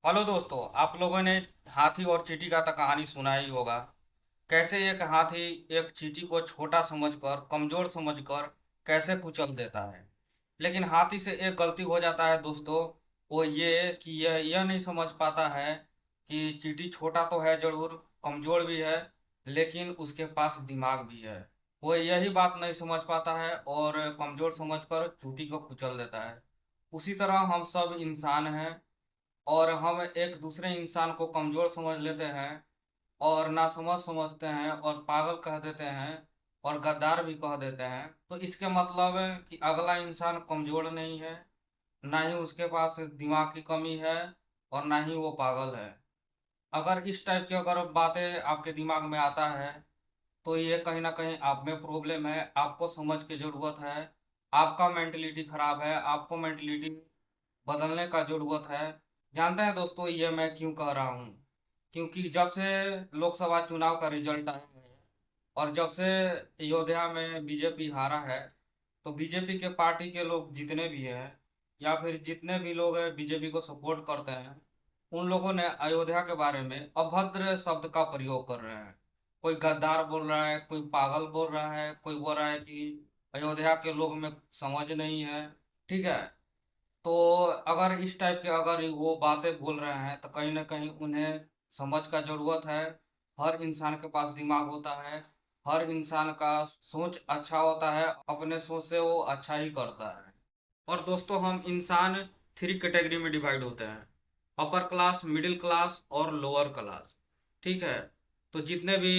Hello दोस्तों, आप लोगों ने हाथी और चींटी का तो कहानी सुना ही होगा। कैसे एक हाथी एक चींटी को छोटा समझकर, कमजोर समझकर कैसे कुचल देता है। लेकिन हाथी से एक गलती हो जाता है दोस्तों। वो ये कि यह नहीं समझ पाता है कि चींटी छोटा तो है जरूर, कमजोर भी है, लेकिन उसके पास दिमाग भी है। वो यही बात नहीं समझ पाता है और कमजोर समझकर चींटी को कुचल देता है। उसी तरह हम सब इंसान हैं और हम एक दूसरे इंसान को कमजोर समझ लेते हैं और नासमझ समझते हैं और पागल कह देते हैं और गद्दार भी कह देते हैं। तो इसके मतलब है कि अगला इंसान कमजोर नहीं है, ना ही उसके पास दिमाग की कमी है और ना ही वो पागल है। अगर इस टाइप की अगर बातें आपके दिमाग में आता है तो ये कहीं ना कहीं आप में प्रॉब्लम है, आपको समझ की जरूरत है। आपका मेंटलिटी खराब है, आपको मेंटलिटी बदलने का जरूरत है। जानते हैं दोस्तों ये मैं क्यों कह रहा हूँ? क्योंकि जब से लोकसभा चुनाव का रिजल्ट आया है और जब से अयोध्या में बीजेपी हारा है, तो बीजेपी के पार्टी के लोग जितने भी हैं या फिर जितने भी लोग बीजेपी को सपोर्ट करते हैं, उन लोगों ने अयोध्या के बारे में अभद्र शब्द का प्रयोग कर रहे हैं। कोई गद्दार बोल रहा है, कोई पागल बोल रहा है, कोई बोल रहा है कि अयोध्या के लोग में समझ नहीं है। ठीक है। तो अगर इस टाइप के अगर वो बातें बोल रहे हैं तो कहीं ना कहीं उन्हें समझ का जरूरत है। हर इंसान के पास दिमाग होता है, हर इंसान का सोच अच्छा होता है, अपने सोच से वो अच्छा ही करता है। और दोस्तों हम इंसान थ्री कैटेगरी में डिवाइड होते हैं: अपर क्लास, मिडिल क्लास और लोअर क्लास। ठीक है। तो जितने भी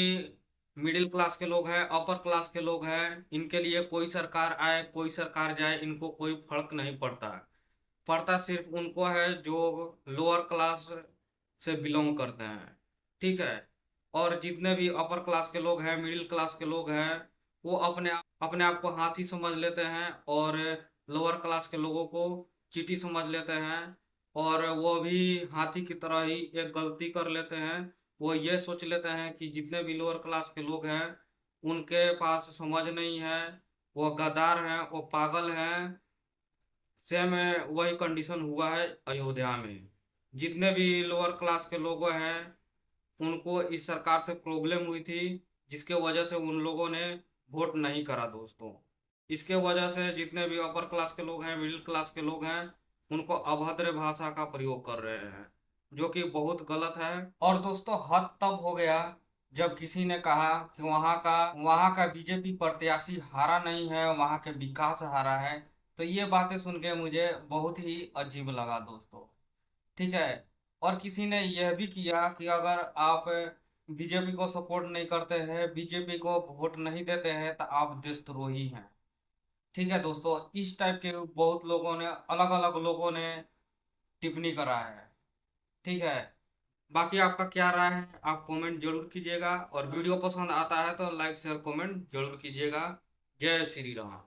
मिडिल क्लास के लोग हैं, अपर क्लास के लोग हैं, इनके लिए कोई सरकार आए कोई सरकार जाए इनको कोई फर्क नहीं पड़ता। पड़ता सिर्फ उनको है जो लोअर क्लास से बिलोंग करते हैं। ठीक है। और जितने भी अपर क्लास के लोग हैं, मिडिल क्लास के लोग हैं, वो अपने आप को हाथी समझ लेते हैं और लोअर क्लास के लोगों को चींटी समझ लेते हैं। और वो भी हाथी की तरह ही एक गलती कर लेते हैं। वो ये सोच लेते हैं कि जितने भी लोअर क्लास के लोग हैं उनके पास समझ नहीं है, वो गद्दार हैं, वो पागल हैं। सेम है, वही कंडीशन हुआ है अयोध्या में। जितने भी लोअर क्लास के लोग हैं उनको इस सरकार से प्रॉब्लम हुई थी, जिसके वजह से उन लोगों ने वोट नहीं करा दोस्तों। इसके वजह से जितने भी अपर क्लास के लोग हैं, मिडिल क्लास के लोग हैं, उनको अभद्र भाषा का प्रयोग कर रहे हैं, जो कि बहुत गलत है। और दोस्तों हद तब हो गया जब किसी ने कहा कि वहाँ का बीजेपी प्रत्याशी हारा नहीं है, वहाँ के विकास हारा है। तो ये बातें सुन के मुझे बहुत ही अजीब लगा दोस्तों। ठीक है। और किसी ने यह भी किया कि अगर आप बीजेपी को सपोर्ट नहीं करते हैं, बीजेपी को वोट नहीं देते हैं, तो आप देशद्रोही हैं। ठीक है दोस्तों, इस टाइप के बहुत लोगों ने, अलग अलग लोगों ने टिप्पणी करा है। ठीक है। बाकी आपका क्या राय है आप कमेंट जरूर कीजिएगा, और वीडियो पसंद आता है तो लाइक शेयर कमेंट जरूर कीजिएगा। जय श्री राम।